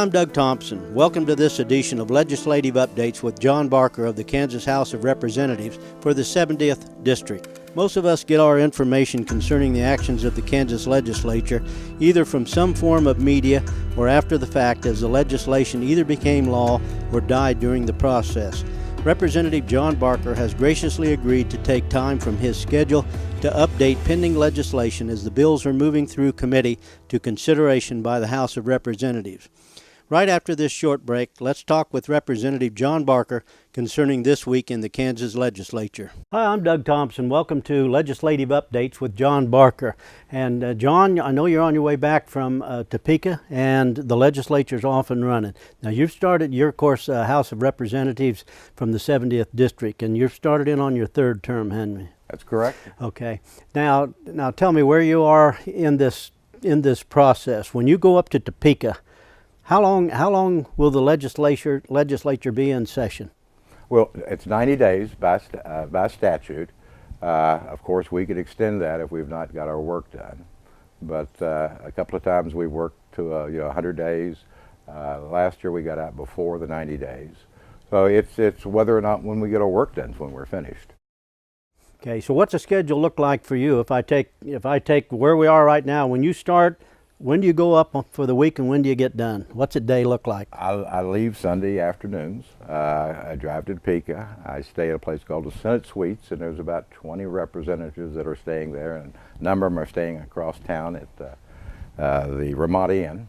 I'm Doug Thompson. Welcome to this edition of Legislative Updates with John Barker of the Kansas House of Representatives for the 70th District. Most of us get our information concerning the actions of the Kansas legislature either from some form of media or after the fact, as the legislation either became law or died during the process. Representative John Barker has graciously agreed to take time from his schedule to update pending legislation as the bills are moving through committee to consideration by the House of Representatives. Right after this short break, let's talk with Representative John Barker concerning this week in the Kansas legislature. Hi, I'm Doug Thompson. Welcome to Legislative Updates with John Barker. And John, I know you're on your way back from Topeka, and the legislature's off and running. Now, you've started your, of course, House of Representatives from the 70th District, and you've started in on your third term, haven't you? That's correct. Okay. Now tell me where you are in this process. When you go up to Topeka, how long will the legislature be in session? Well, it's 90 days by statute. Of course, we could extend that if we've not got our work done. But a couple of times we worked to 100 days. Last year we got out before the 90 days. So it's whether or not when we get our work done is when we're finished. Okay. So what's the schedule look like for you? If I take where we are right now, when you start, when do you go up for the week and when do you get done? What's a day look like? I leave Sunday afternoons. I drive to Topeka. I stay at a place called the Senate Suites, and there's about 20 representatives that are staying there, and a number of them are staying across town at the Ramada Inn.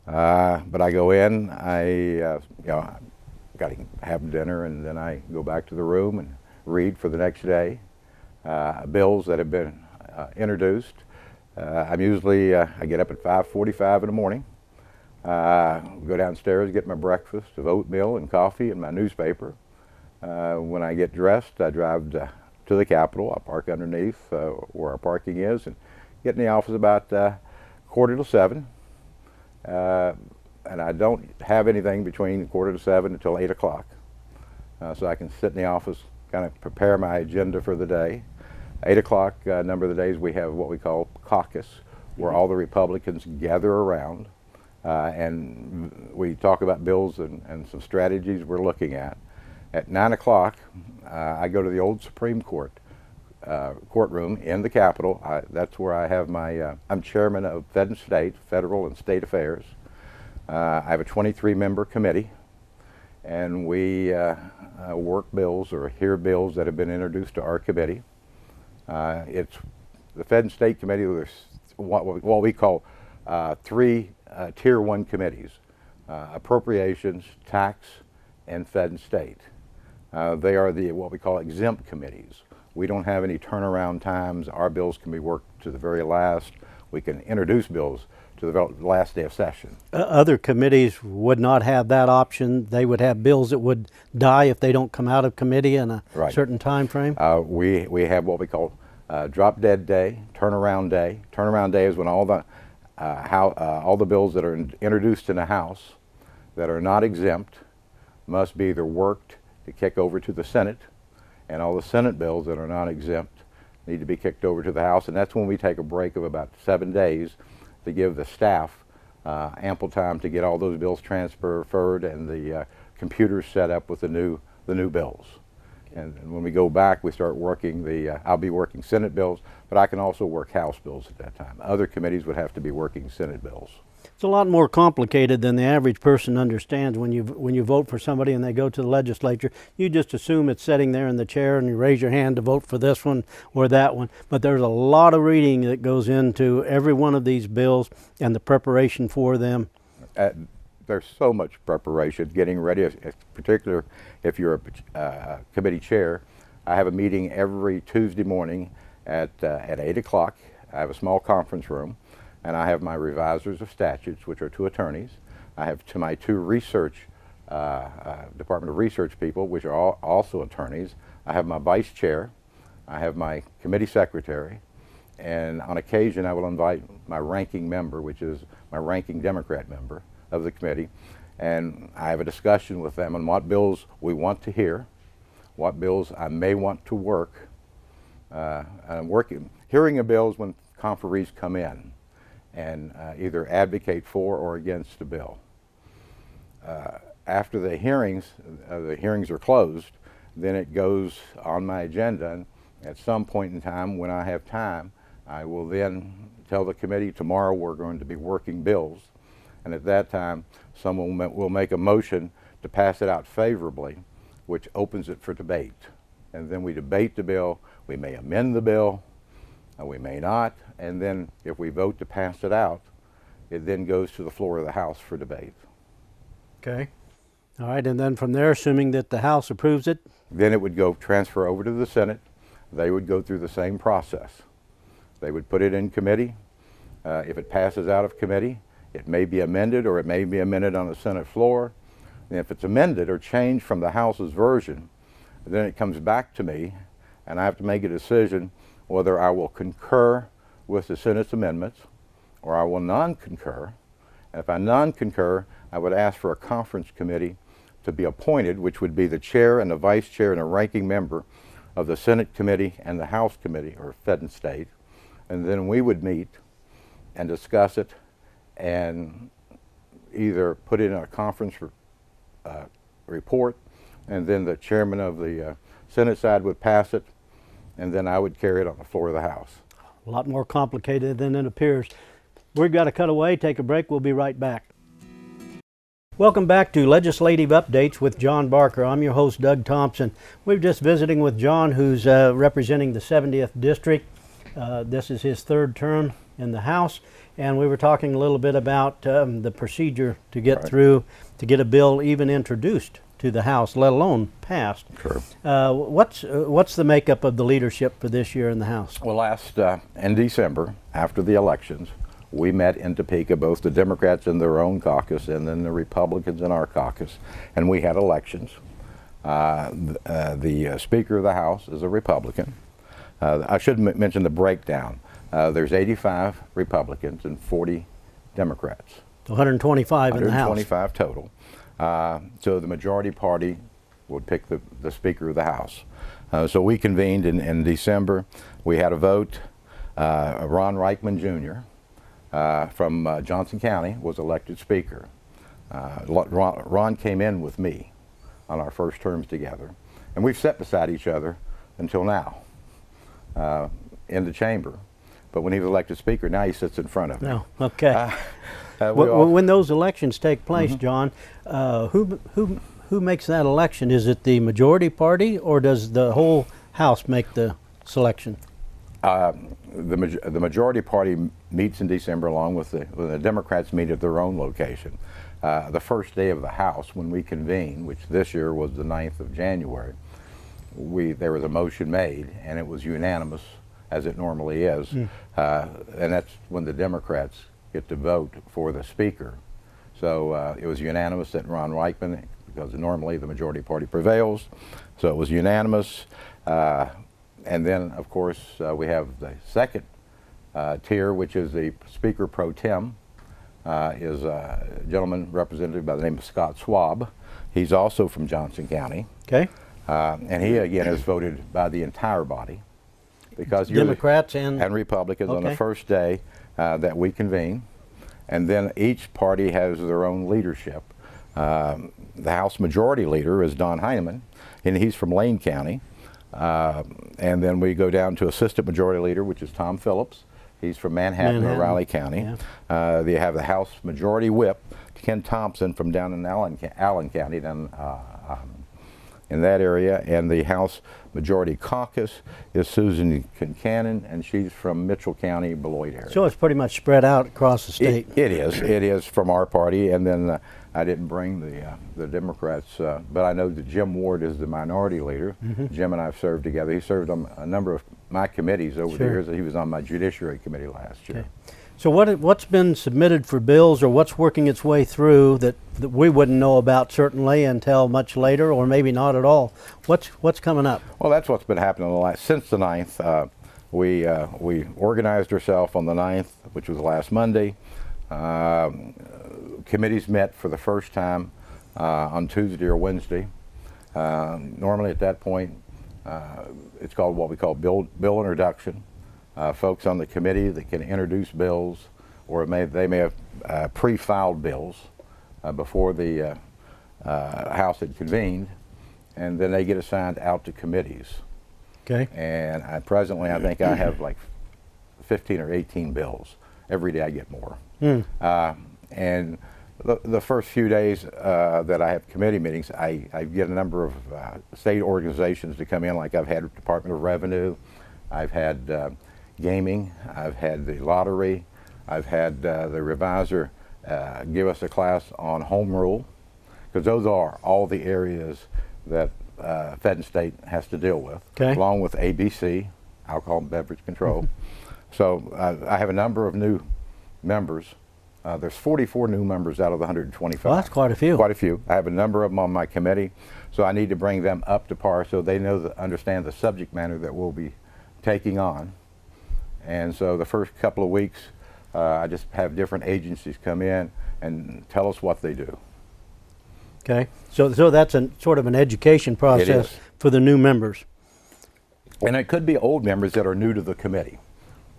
But I go in, I got to have dinner, and then I go back to the room and read for the next day bills that have been introduced. I'm usually, I get up at 5:45 in the morning, go downstairs, get my breakfast of oatmeal and coffee and my newspaper. When I get dressed, I drive to the Capitol. I park underneath where our parking is and get in the office about 6:45. And I don't have anything between 6:45 until 8 o'clock. So I can sit in the office, kind of prepare my agenda for the day. 8 o'clock, a number of the days we have what we call caucus, where all the Republicans gather around and we talk about bills and some strategies we're looking at. At 9 o'clock, I go to the old Supreme Court courtroom in the Capitol. That's where I have my, I'm chairman of Federal and State Affairs. I have a 23-member committee, and we work bills or hear bills that have been introduced to our committee. It's the Fed and State Committee. There's what we call three Tier 1 committees: Appropriations, Tax, and Fed and State. They are the what we call exempt committees. We don't have any turnaround times. Our bills can be worked to the very last. We can introduce bills to the last day of session. Other committees would not have that option. They would have bills that would die if they don't come out of committee in a certain time frame. We have what we call drop dead day, turnaround day. Turnaround day is when all the bills that are introduced in the House that are not exempt must be either worked to kick over to the Senate, and all the Senate bills that are not exempt need to be kicked over to the House. And that's when we take a break of about 7 days to give the staff ample time to get all those bills transferred and the computers set up with the new bills. And when we go back, we start working I'll be working Senate bills, but I can also work House bills at that time. Other committees would have to be working Senate bills. It's a lot more complicated than the average person understands. When you vote for somebody and they go to the legislature, you just assume it's sitting there in the chair and you raise your hand to vote for this one or that one. But there's a lot of reading that goes into every one of these bills and the preparation for them. There's so much preparation, getting ready, particularly if you're a committee chair. I have a meeting every Tuesday morning at 8 o'clock. I have a small conference room, and I have my revisers of statutes, which are 2 attorneys. I have my 2 research, Department of Research people, which are also attorneys. I have my vice chair. I have my committee secretary. And on occasion, I will invite my ranking member, which is my ranking Democrat member of the committee, and I have a discussion with them on what bills we want to hear, what bills I may want to work. Hearing of bills when conferees come in and either advocate for or against a bill. After the hearings are closed, then it goes on my agenda. And at some point in time, when I have time, I will then tell the committee tomorrow we're going to be working bills. And at that time, someone will make a motion to pass it out favorably, which opens it for debate. And then we debate the bill. We may amend the bill, we may not. And then if we vote to pass it out, it then goes to the floor of the House for debate. Okay. All right, and then from there, assuming that the House approves it? Then it would go transfer over to the Senate. They would go through the same process. They would put it in committee. If it passes out of committee, it may be amended, or it may be amended on the Senate floor. And if it's amended or changed from the House's version, then it comes back to me, and I have to make a decision whether I will concur with the Senate's amendments or I will non-concur. And if I non-concur, I would ask for a conference committee to be appointed, which would be the chair and the vice chair and a ranking member of the Senate committee and the House committee, or Fed and State. And then we would meet and discuss it and either put in a conference report, and then the chairman of the Senate side would pass it, and then I would carry it on the floor of the House. A lot more complicated than it appears. We've got to cut away, take a break. We'll be right back. Welcome back to Legislative Updates with John Barker. I'm your host, Doug Thompson. We're just visiting with John, who's representing the 70th District. This is his third term in the House, and we were talking a little bit about the procedure to get through, to get a bill even introduced to the House, let alone passed. Sure. What's the makeup of the leadership for this year in the House? Well, in December, after the elections, we met in Topeka, both the Democrats in their own caucus and then the Republicans in our caucus, and we had elections. The Speaker of the House is a Republican. I should mention the breakdown. There's 85 Republicans and 40 Democrats. 125 in the House. 125 total. So the majority party would pick the Speaker of the House. So we convened in December. We had a vote. Ron Reichman Jr. From Johnson County was elected Speaker. Ron came in with me on our first terms together, and we've sat beside each other until now in the chamber. But when he was elected Speaker, now he sits in front of me. No, okay. When those elections take place, John, who makes that election? Is it the majority party, or does the whole House make the selection? The majority party meets in December, along with the Democrats meet at their own location. The first day of the House, when we convene, which this year was the 9th of January, there was a motion made, and it was unanimous, as it normally is. And that's when the Democrats get to vote for the Speaker. So it was unanimous that Ron Reichman, because normally the majority party prevails, so it was unanimous. And then, of course, we have the second tier, which is the Speaker Pro Tem, is a gentleman represented by the name of Scott Schwab. He's also from Johnson County. Okay. And he, again, is voted by the entire body, because Democrats and Republicans on the first day that we convene. And then each party has their own leadership. The House Majority Leader is Don Heineman, and he's from Lane County. And then we go down to Assistant Majority Leader, which is Tom Phillips. He's from Manhattan. Or Raleigh County. Yeah. They have the House Majority Whip, Ken Thompson, from down in Allen County, down in that area. And the House Majority Caucus is Susan Kincannon, and she's from Mitchell County, Beloit area. So it's pretty much spread out across the state. It is from our party. And then I didn't bring the Democrats, but I know that Jim Ward is the minority leader. Jim and I have served together. He served on a number of my committees over the years. He was on my Judiciary Committee last year. Okay. So what's been submitted for bills, or what's working its way through that we wouldn't know about certainly until much later, or maybe not at all? What's coming up? Well, that's what's been happening since the 9th. We organized ourselves on the 9th, which was last Monday. Committees met for the first time on Tuesday or Wednesday. Normally at that point, it's called what we call bill introduction. Folks on the committee that can introduce bills, or they may have pre-filed bills before the House had convened, and then they get assigned out to committees. Okay. And presently, I think I have like 15 or 18 bills. Every day I get more. And the first few days that I have committee meetings, I get a number of state organizations to come in. Like I've had Department of Revenue, I've had gaming, I've had the lottery, I've had the reviser give us a class on home rule, because those are all the areas that Fed and state has to deal with, along with ABC, alcohol and beverage control. So I have a number of new members. There's 44 new members out of the 125. Well, that's quite a few. Quite a few. I have a number of them on my committee, so I need to bring them up to par so they understand the subject matter that we'll be taking on. And so the first couple of weeks, I just have different agencies come in and tell us what they do. Okay, so that's a sort of an education process for the new members. And it could be old members that are new to the committee,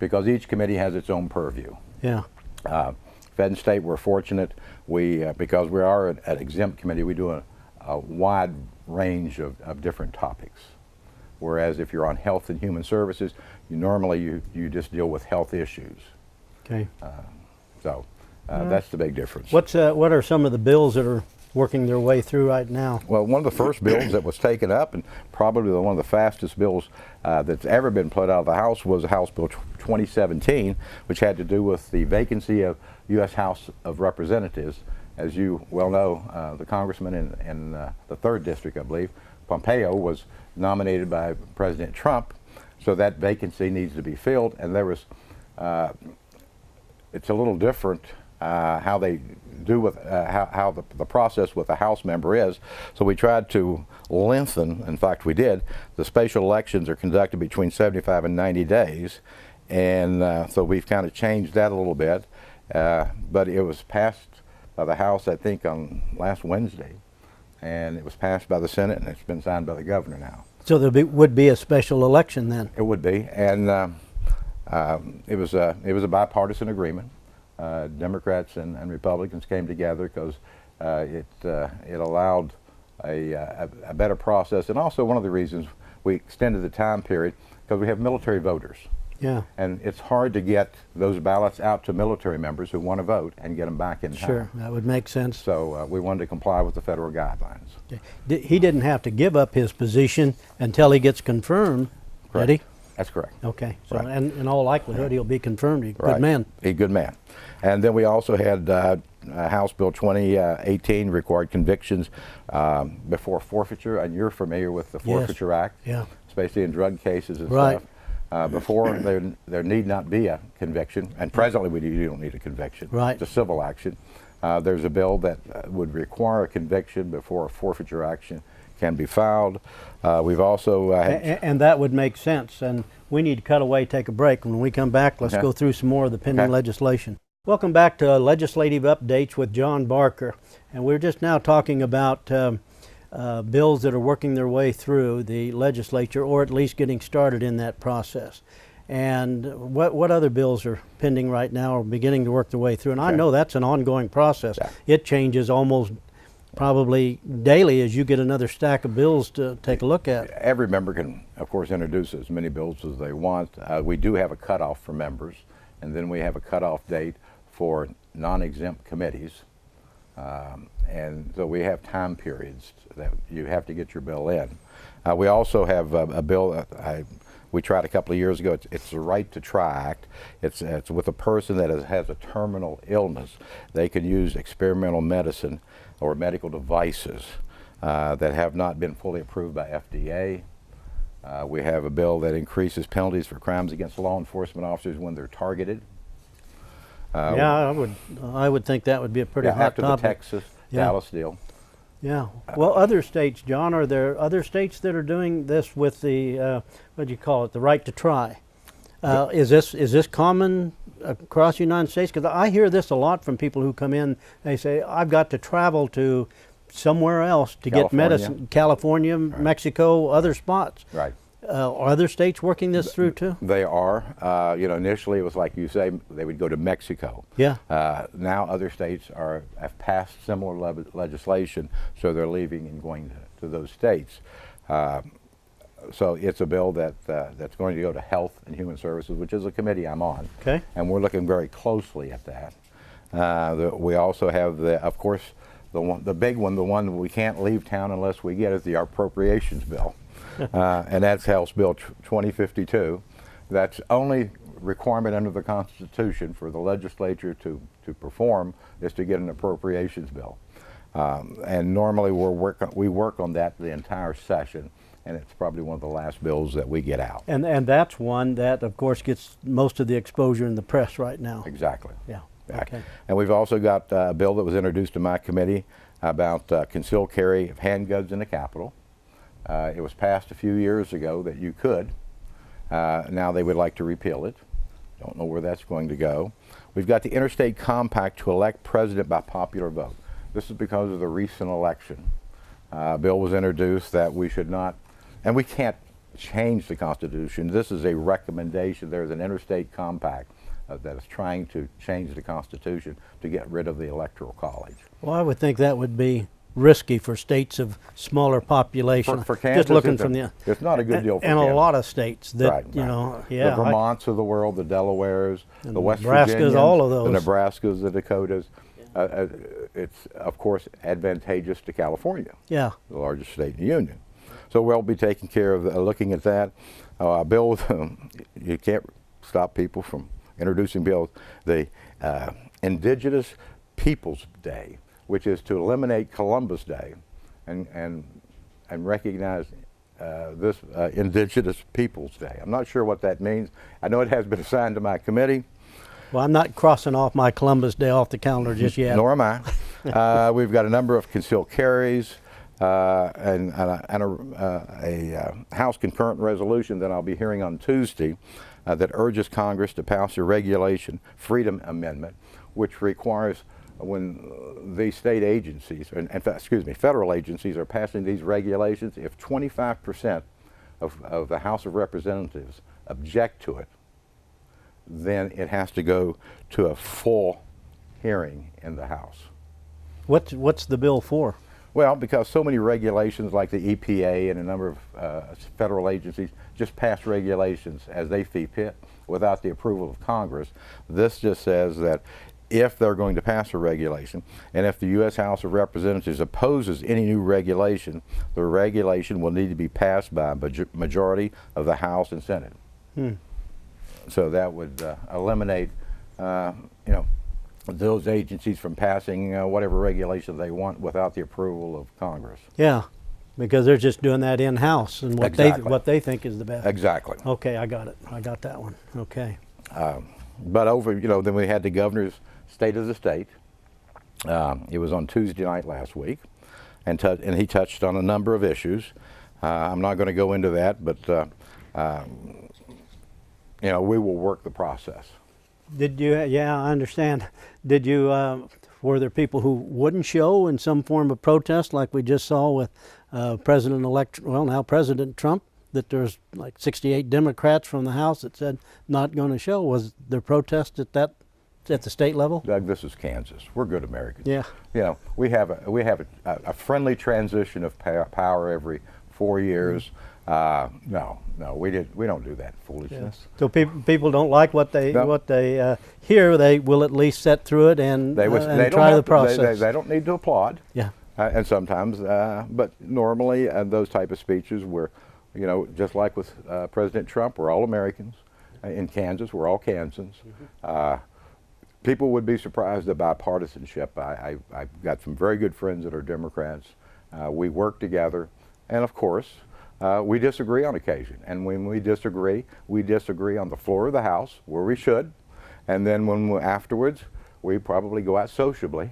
because each committee has its own purview. Yeah. Fed and state, we're fortunate. Because we are an exempt committee, we do a wide range of different topics. Whereas if you're on health and human services, you just deal with health issues. Okay. That's the big difference. What are some of the bills that are working their way through right now? Well, one of the first bills that was taken up, and probably one of the fastest bills that's ever been put out of the House, was House Bill 2017, which had to do with the vacancy of U.S. House of Representatives. As you well know, the congressman in the 3rd District, I believe, Pompeo, was nominated by President Trump, so that vacancy needs to be filled. And there was, it's a little different how they do with how the process with a House member is. So we tried to lengthen, in fact we did, the special elections are conducted between 75 and 90 days. And so we've kind of changed that a little bit. But it was passed by the House, I think, on last Wednesday. And it was passed by the Senate, and it's been signed by the governor now. So there would be a special election then? It would be. And it was a bipartisan agreement. Democrats and Republicans came together because it allowed a better process. And also one of the reasons we extended the time period, because we have military voters. Yeah. And it's hard to get those ballots out to military members who want to vote and get them back in time. Sure, that would make sense. So we wanted to comply with the federal guidelines. Okay. He didn't have to give up his position until he gets confirmed, Correct. did he? That's correct. Okay, so Right. and in all likelihood he'll be confirmed. He's a Right. good man. A good man. And then we also had House Bill 2018 required convictions before forfeiture, and you're familiar with the Forfeiture Act, Yeah. especially in drug cases and Right. stuff. Before there need not be a conviction, and presently you don't need a conviction. Right. It's a civil action. There's a bill that would require a conviction before a forfeiture action can be filed. We've also And that would make sense. And we need to cut away, take a break. When we come back, let's go through some more of the pending legislation. Welcome back to Legislative Updates with John Barker. And we're just now talking about bills that are working their way through the legislature, or at least getting started in that process. And what other bills are pending right now or beginning to work their way through? And I know that's an ongoing process. Yeah. It changes almost probably daily as you get another stack of bills to take a look at. every member can, of course, introduce as many bills as they want. We do have a cutoff for members, and then we have a cutoff date for non-exempt committees. And so we have time periods that you have to get your bill in. We also have a bill we tried a couple of years ago. It's the Right to Try Act. It's with a person that has a terminal illness. They can use experimental medicine or medical devices that have not been fully approved by FDA. We have a bill that increases penalties for crimes against law enforcement officers when they're targeted. Yeah, I would think that would be a pretty hot after topic. the Texas Dallas deal. Yeah. Well, other states, John, are there other states that are doing this with the what do you call it, the right to try? Is this common across the United States? Because I hear this a lot from people who come in. They say, "I've got to travel to somewhere else to get medicine." California, Right. Mexico, other spots. Right. Are other states working this through too? They are. You know, initially it was like you say, they would go to Mexico. Yeah. Now other states have passed similar legislation, so they're leaving and going to those states. So it's a bill that's going to go to Health and Human Services, which is a committee I'm on. Okay. And we're looking very closely at that. We also have, of course, the big one, the one we can't leave town unless we get, is the appropriations bill. And that's House Bill 2052. That's only requirement under the Constitution for the legislature to perform is to get an appropriations bill. And normally we work on that the entire session, and it's probably one of the last bills that we get out. And that's one that, of course, gets most of the exposure in the press right now. Exactly. Yeah. Right. Okay. And we've also got a bill that was introduced to my committee about concealed carry of handguns in the Capitol. It was passed a few years ago that you could. Now they would like to repeal it. Don't know where that's going to go. We've got the Interstate Compact to elect president by popular vote. This is because of the recent election. A bill was introduced that we should not, and we can't change the Constitution. This is a recommendation. There's an interstate compact that is trying to change the Constitution to get rid of the Electoral College. Well, I would think that would be risky for states of smaller population. For Kansas, just looking from the, it's not a good deal for and Kansas. a lot of states that, Right, you right. know, yeah. The Vermonts of the world, the Delawares, the West Nebraskas, Virginians, all of those. the Nebraskas, the Dakotas. It's, of course, advantageous to California, Yeah. the largest state in the Union. So we'll be taking care of looking at that. Bill, you can't stop people from introducing bills. The Indigenous Peoples Day, which is to eliminate Columbus Day and recognize this Indigenous Peoples Day. I'm not sure what that means. I know it has been assigned to my committee. Well, I'm not crossing off my Columbus Day off the calendar just yet. Nor am I. We've got a number of concealed carries and a House concurrent resolution that I'll be hearing on Tuesday that urges Congress to pass a regulation freedom amendment, which requires when the state agencies, federal agencies are passing these regulations, if 25% of the House of Representatives object to it, then it has to go to a full hearing in the House. What's the bill for? Well, because so many regulations like the EPA and a number of federal agencies just pass regulations as they see fit without the approval of Congress. This just says that if they're going to pass a regulation, and if the U.S. House of Representatives opposes any new regulation, the regulation will need to be passed by a majority of the House and Senate. So that would eliminate, those agencies from passing whatever regulation they want without the approval of Congress. Yeah, because they're just doing that in-house and what Exactly. what they think is the best. Exactly. Okay, I got it. I got that one. Okay. But over, then we had the governor's State of the State. It was on Tuesday night last week, and he touched on a number of issues. I'm not going to go into that, but we will work the process. Did you? Yeah, I understand. Did you? Were there people who wouldn't show in some form of protest, like we just saw with now President Trump? That there's like 68 Democrats from the House that said not going to show. Was there protest at the state level? Doug, this is Kansas. We're good Americans. Yeah. We have a friendly transition of power every 4 years. No, we don't do that foolishness. Yeah. So people don't like what they hear. They will at least sit through it and try the process. They don't need to applaud. Yeah. And sometimes, but normally those type of speeches were, just like with President Trump, we're all Americans. In Kansas, we're all Kansans. People would be surprised at bipartisanship. I've got some very good friends that are Democrats. We work together, and of course, we disagree on occasion. And when we disagree on the floor of the House, where we should, and then afterwards, we probably go out sociably,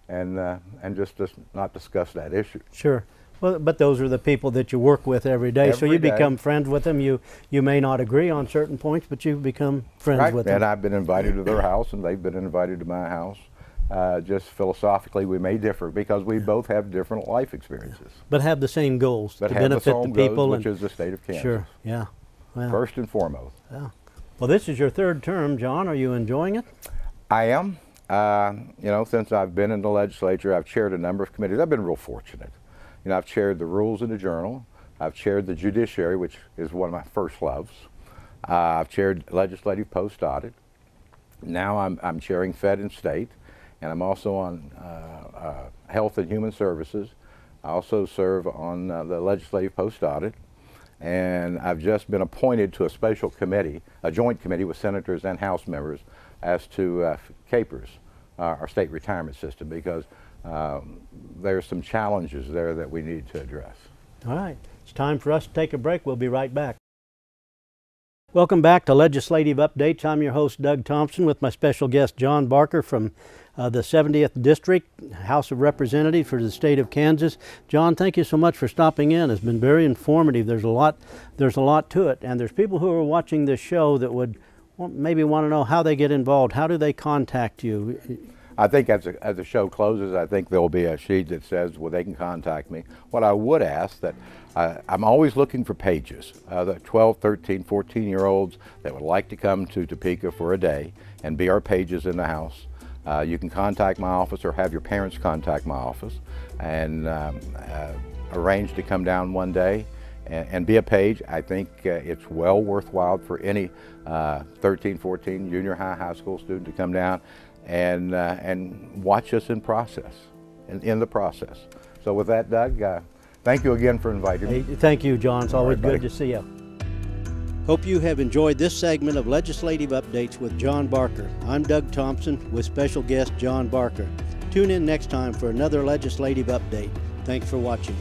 and just not discuss that issue. Sure. Well, but those are the people that you work with every day. So you become friends with them. You may not agree on certain points, but you become friends with them. And I've been invited to their house, and they've been invited to my house. Just philosophically, we may differ because we both have different life experiences. But have the same goals But to have the benefit same the people. goals, which is the state of Kansas. Sure, yeah. Well, First and foremost. yeah. Well, this is your third term, John. Are you enjoying it? I am. You know, since I've been in the legislature, I've chaired a number of committees. I've been real fortunate. You know, I've chaired the Rules and the Journal. I've chaired the Judiciary, which is one of my first loves. I've chaired Legislative Post Audit. Now I'm chairing Fed and State, and I'm also on Health and Human Services. I also serve on the Legislative Post Audit, and I've just been appointed to a special committee, a joint committee with senators and House members, as to CAPERS, our state retirement system, because there's some challenges there that we need to address. All right. It's time for us to take a break. We'll be right back. Welcome back to Legislative Updates. I'm your host, Doug Thompson, with my special guest, John Barker from the 70th District, House of Representatives for the state of Kansas. John, thank you so much for stopping in. It's been very informative. There's a lot to it, and there's people who are watching this show that would maybe want to know how they get involved. How do they contact you? I think as the show closes, I think there will be a sheet that says, well, they can contact me. What I would ask that I'm always looking for pages, the 12, 13, 14-year-olds that would like to come to Topeka for a day and be our pages in the House. You can contact my office or have your parents contact my office and arrange to come down one day and be a page. I think it's well worthwhile for any 13, 14, junior high, high school student to come down and watch us in the process. So with that, Doug, thank you again for inviting me. Hey, thank you, John. It's always buddy. good to see you. Hope you have enjoyed this segment of Legislative Updates with John Barker. I'm Doug Thompson with special guest John Barker. Tune in next time for another legislative update. Thanks for watching.